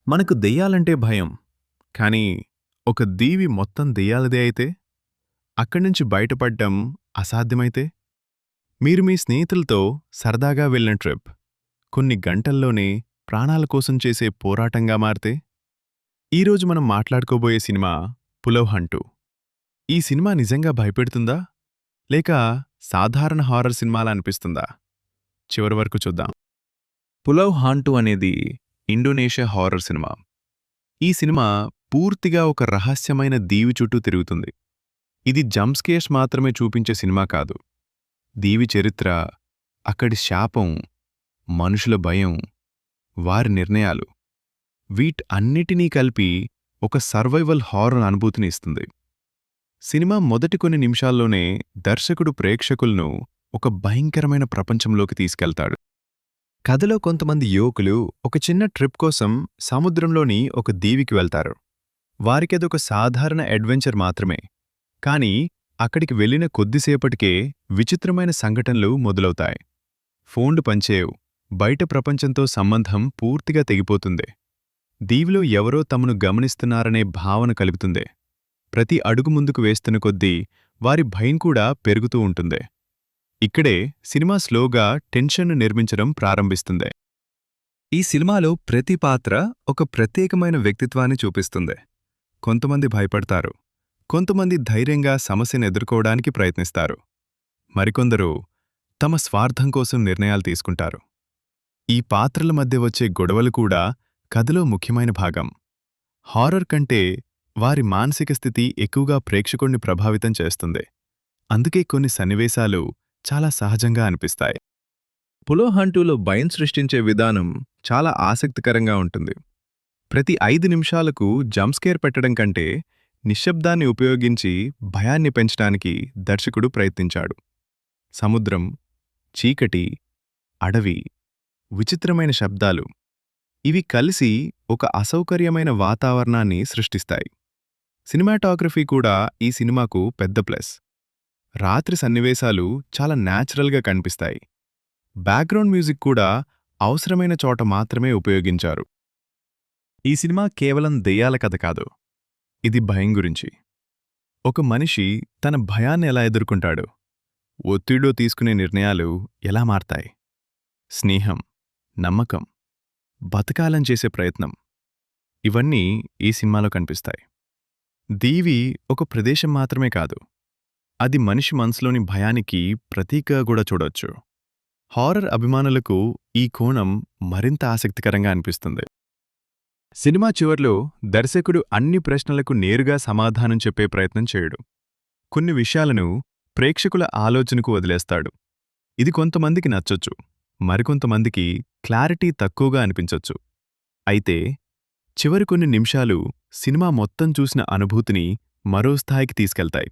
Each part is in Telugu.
మనకు దెయ్యాలంటే భయం. కానీ ఒక దీవి మొత్తం దెయ్యాలదే అయితే? అక్కడ్నుంచి బయటపడ్డం అసాధ్యమైతే? మీరు మీ స్నేహితులతో సరదాగా వెళ్ళిన ట్రిప్ కొన్ని గంటల్లోనే ప్రాణాల కోసం చేసే పోరాటంగా మారితే? ఈరోజు మనం మాట్లాడుకోబోయే సినిమా 'పులవ్ హంటు'. ఈ సినిమా నిజంగా భయపెడుతుందా? లేక సాధారణ హారర్ సినిమాలా అనిపిస్తుందా? చివరి వరకు చూద్దాం. 'పులవ్ హాంటు' అనేది ఇండోనేషియా హారర్ సినిమా. ఈ సినిమా పూర్తిగా ఒక రహస్యమైన దీవి చుట్టూ తిరుగుతుంది. ఇది జంప్స్కేర్స్ మాత్రమే చూపించే సినిమా కాదు. దీవి చరిత్ర, అక్కడి శాపం, మనుషుల భయం, వారి నిర్ణయాలు వీటన్నిటినీ కలిపి ఒక సర్వైవల్ హారర్ అనుభూతిని ఇస్తుంది. సినిమా మొదటి కొన్ని నిమిషాల్లోనే దర్శకుడు ప్రేక్షకులను ఒక భయంకరమైన ప్రపంచంలోకి తీసుకెళ్తాడు. కథలో కొంతమంది యువకులు ఒక చిన్న ట్రిప్ కోసం సముద్రంలోని ఒక దీవికి వెళ్తారు. వారికదొక సాధారణ అడ్వెంచర్ మాత్రమే. కానీ అక్కడికి వెళ్లిన కొద్దిసేపటికే విచిత్రమైన సంఘటనలు మొదలవుతాయి. ఫోన్లు పనిచేయవు. బయట ప్రపంచంతో సంబంధం పూర్తిగా తెగిపోతుంది. దీవిలో ఎవరో తమను గమనిస్తున్నారనే భావన కలుగుతుంది. ప్రతి అడుగు ముందుకు వేస్తున్న కొద్దీ వారి భయం కూడా పెరుగుతూ ఉంటుంది. ఇక్కడే సినిమా స్లోగా టెన్షన్ను నిర్మించడం ప్రారంభిస్తుంది. ఈ సినిమాలో ప్రతి పాత్ర ఒక ప్రత్యేకమైన వ్యక్తిత్వాన్ని చూపిస్తుంది. కొంతమంది భయపడతారు, కొంతమంది ధైర్యంగా సమస్యను ఎదుర్కోవడానికి ప్రయత్నిస్తారు, మరికొందరు తమ స్వార్థం కోసం నిర్ణయాలు తీసుకుంటారు. ఈ పాత్రల మధ్య వచ్చే గొడవలు కూడా కథలో ముఖ్యమైన భాగం. హారర్ కంటే వారి మానసిక స్థితి ఎక్కువగా ప్రేక్షకుణ్ణి ప్రభావితం చేస్తుంది. అందుకే కొన్ని సన్నివేశాలు చాలా సహజంగా అనిపిస్తాయి. 'పులవ్ హంటు'లో భయం సృష్టించే విధానం చాలా ఆసక్తికరంగా ఉంటుంది. ప్రతి 5 నిమిషాలకు జంప్స్కేర్ పెట్టడం కంటే నిశ్శబ్దాన్ని ఉపయోగించి భయాన్ని పెంచడానికి దర్శకుడు ప్రయత్నించాడు. సముద్రం, చీకటి, అడవి, విచిత్రమైన శబ్దాలు ఇవి కలిసి ఒక అసౌకర్యమైన వాతావరణాన్ని సృష్టిస్తాయి. సినిమాటోగ్రఫీ కూడా ఈ సినిమాకు పెద్ద ప్లస్. రాత్రి సన్నివేశాలు చాలా న్యాచురల్గా కనిపిస్తాయి. బ్యాక్గ్రౌండ్ మ్యూజిక్ కూడా అవసరమైన చోట మాత్రమే ఉపయోగించారు. ఈ సినిమా కేవలం దెయ్యాల కథ కాదు. ఇది భయం గురించి. ఒక మనిషి తన భయాన్ని ఎలా ఎదుర్కొంటాడు, ఒత్తిడిలో తీసుకునే నిర్ణయాలు ఎలా మారతాయి, స్నేహం, నమ్మకం, బతకాలని చేసే ప్రయత్నం ఇవన్నీ ఈ సినిమాలో కనిపిస్తాయి. దీవి ఒక ప్రదేశం మాత్రమే కాదు, అది మనిషి మనసులోని భయానికి ప్రతీకగా కూడా చూడొచ్చు. హారర్ అభిమానులకు ఈ కోణం మరింత ఆసక్తికరంగా అనిపిస్తుంది. సినిమా చివర్లో దర్శకుడు అన్ని ప్రశ్నలకు నేరుగా సమాధానం చెప్పే ప్రయత్నం చేయడు. కొన్ని విషయాలను ప్రేక్షకుల ఆలోచనకు వదిలేస్తాడు. ఇది కొంతమందికి నచ్చొచ్చు, మరికొంతమందికి క్లారిటీ తక్కువగా అనిపించొచ్చు. అయితే చివరి కొన్ని నిమిషాలు సినిమా మొత్తం చూసిన అనుభూతిని మరో స్థాయికి తీసుకెళ్తాయి.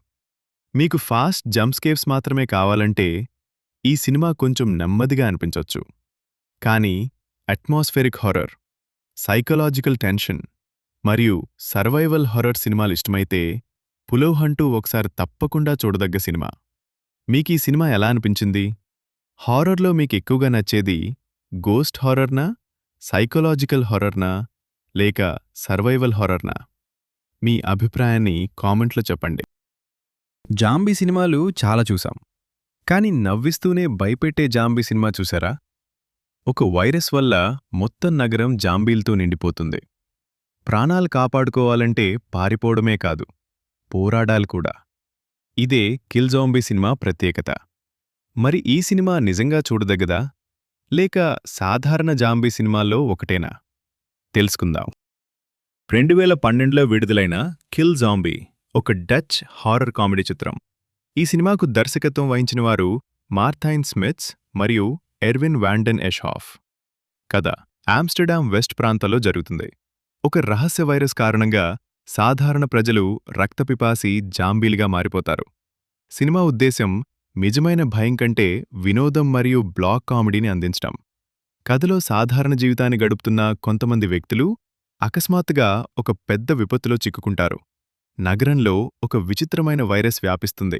మీకు ఫాస్ట్ జంప్స్కేర్స్ మాత్రమే కావాలంటే ఈ సినిమా కొంచెం నెమ్మదిగా అనిపించొచ్చు. కానీ అట్మాస్ఫెరిక్ హారర్, సైకలాజికల్ టెన్షన్ మరియు సర్వైవల్ హారర్ సినిమాలు ఇష్టమైతే 'పులవ్ హంటు' ఒకసారి తప్పకుండా చూడదగ్గ సినిమా. మీకీ సినిమా ఎలా అనిపించింది? హారర్లో మీకెక్కువగా నచ్చేది గోస్ట్ హారర్నా, సైకలాజికల్ హారర్నా, లేక సర్వైవల్ హారర్నా? మీ అభిప్రాయాన్ని కామెంట్లో చెప్పండి. జాంబీ సినిమాలు చాలా చూసాం. కానీ నవ్విస్తూనే భయపెట్టే జాంబీ సినిమా చూసారా? ఒక వైరస్ వల్ల మొత్తం నగరం జాంబీలతో నిండిపోతుంది. ప్రాణాలు కాపాడుకోవాలంటే పారిపోవడమే కాదు, పోరాడాలి కూడా. ఇదే కిల్ జాంబీ సినిమా ప్రత్యేకత. మరి ఈ సినిమా నిజంగా చూడదగ్గదా, లేక సాధారణ జాంబీ సినిమాల్లో ఒకటేనా? తెలుసుకుందాం. 2012లో విడుదలైన కిల్ జాంబీ ఒక డచ్ హారర్ కామెడీ చిత్రం. ఈ సినిమాకు దర్శకత్వం వహించినవారు మార్థైన్ స్మిత్స్ మరియు ఎర్విన్ వాండెన్ ఎష్హాఫ్. కథ ఆమ్స్టర్డామ్ వెస్ట్ ప్రాంతంలో జరుగుతుంది. ఒక రహస్య వైరస్ కారణంగా సాధారణ ప్రజలు రక్తపిపాసి జాంబీలుగా మారిపోతారు. సినిమా ఉద్దేశం నిజమైన భయం కంటే వినోదం మరియు బ్లాక్ కామెడీని అందించడం. కథలో సాధారణ జీవితాన్ని గడుపుతున్న కొంతమంది వ్యక్తులు అకస్మాత్తుగా ఒక పెద్ద విపత్తులో చిక్కుకుంటారు. నగరంలో ఒక విచిత్రమైన వైరస్ వ్యాపిస్తుంది.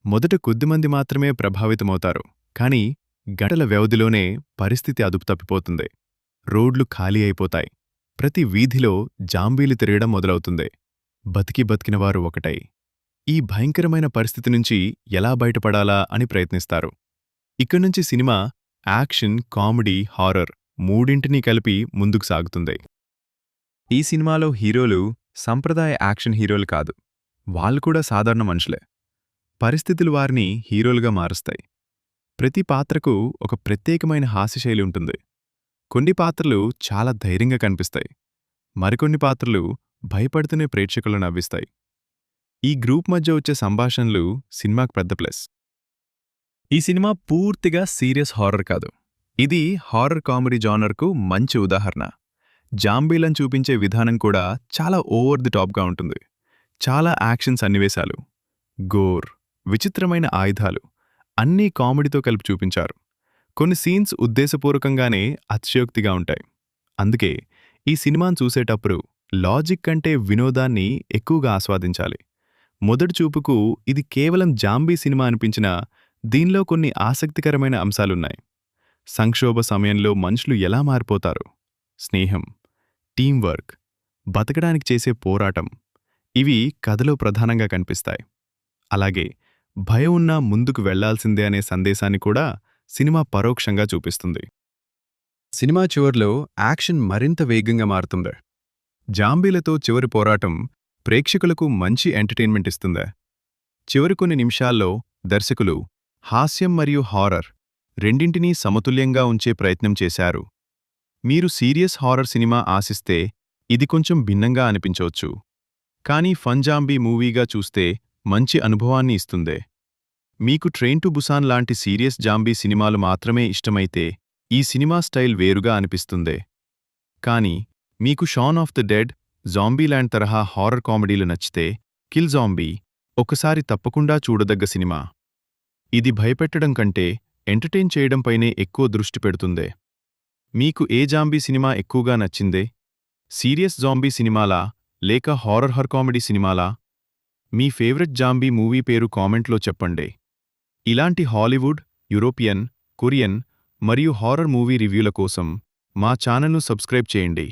మొదట కొద్దిమంది మాత్రమే ప్రభావితమవుతారు, కానీ గంటల వ్యవధిలోనే పరిస్థితి అదుపు తప్పిపోతుంది. రోడ్లు ఖాళీ అయిపోతాయి. ప్రతి వీధిలో జాంబీలు తిరగడం మొదలవుతుంది. బతికినవారు ఒకటై ఈ భయంకరమైన పరిస్థితి నుంచి ఎలా బయటపడాలా అని ప్రయత్నిస్తారు. ఇక్కడ్నుంచి సినిమా యాక్షన్, కామెడీ, హారర్ మూడింటినీ కలిపి ముందుకు సాగుతుంది. ఈ సినిమాలో హీరోలు సంప్రదాయ యాక్షన్ హీరోలు కాదు. వాళ్ళు కూడా సాధారణ మనుషులే. పరిస్థితులు వారిని హీరోలుగా మారుస్తాయి. ప్రతి పాత్రకు ఒక ప్రత్యేకమైన హాస్యశైలి ఉంటుంది. కొన్ని పాత్రలు చాలా ధైర్యంగా కనిపిస్తాయి. మరికొన్ని పాత్రలు భయపడుతూనే ప్రేక్షకులను నవ్విస్తాయి. ఈ గ్రూప్ మధ్య వచ్చే సంభాషణలు సినిమాకు పెద్ద ప్లస్. ఈ సినిమా పూర్తిగా సీరియస్ హారర్ కాదు. ఇది హారర్ కామెడీ జానర్కు మంచి ఉదాహరణ. జాంబీలను చూపించే విధానం కూడా చాలా ఓవర్ ది టాప్గా ఉంటుంది. చాలా యాక్షన్ సన్నివేశాలు, గోర్, విచిత్రమైన ఆయుధాలు అన్నీ కామెడీతో కలిపి చూపించారు. కొన్ని సీన్స్ ఉద్దేశపూర్వకంగానే అతిశయోక్తిగా ఉంటాయి. అందుకే ఈ సినిమాను చూసేటప్పుడు లాజిక్ కంటే వినోదాన్ని ఎక్కువగా ఆస్వాదించాలి. మొదటి చూపుకు ఇది కేవలం జాంబీ సినిమా అనిపించినా దీనిలో కొన్ని ఆసక్తికరమైన అంశాలున్నాయి. సంక్షోభ సమయంలో మనుషులు ఎలా మారిపోతారు, స్నేహం, టీంవర్క్, బతకడానికి చేసే పోరాటం ఇవి కథలో ప్రధానంగా కనిపిస్తాయి. అలాగే భయం ఉన్నా ముందుకు వెళ్లాల్సిందే అనే సందేశాన్ని కూడా సినిమా పరోక్షంగా చూపిస్తుంది. సినిమా చివర్లో యాక్షన్ మరింత వేగంగా మారుతుంది. జాంబీలతో చివరి పోరాటం ప్రేక్షకులకు మంచి ఎంటర్టైన్మెంట్ ఇస్తుందా? చివరి కొన్ని నిమిషాల్లో దర్శకులు హాస్యం మరియు హారర్ రెండింటినీ సమతుల్యంగా ఉంచే ప్రయత్నం చేశారు. మీరు సీరియస్ హారర్ సినిమా ఆశిస్తే ఇది కొంచెం భిన్నంగా అనిపించవచ్చు. కానీ ఫన్ జాంబీ మూవీగా చూస్తే మంచి అనుభవాన్ని ఇస్తుందే. మీకు ట్రైన్ టు బుసాన్ లాంటి సీరియస్ జాంబీ సినిమాలు మాత్రమే ఇష్టమైతే ఈ సినిమా స్టైల్ వేరుగా అనిపిస్తుందే. కానీ మీకు షాన్ ఆఫ్ ది డెడ్, జాంబీల్యాండ్ తరహా హారర్ కామెడీలు నచ్చితే కిల్ జాంబీ ఒకసారి తప్పకుండా చూడదగ్గ సినిమా. ఇది భయపెట్టడం కంటే ఎంటర్టైన్ చేయడంపైనే ఎక్కువ దృష్టి పెడుతుందే. మీకు ఏ జాంబీ సినిమా ఎక్కువగా నచ్చిందే? సీరియస్ జాంబీ సినిమాలా లేక హారర్ కామెడీ సినిమాలా? మీ ఫేవరెట్ జాంబీ మూవీ పేరు కామెంట్లో చెప్పండి. ఇలాంటి హాలీవుడ్, యూరోపియన్, కొరియన్ మరియు హారర్ మూవీ రివ్యూల కోసం మా ఛానల్ను సబ్స్క్రైబ్ చేయండి.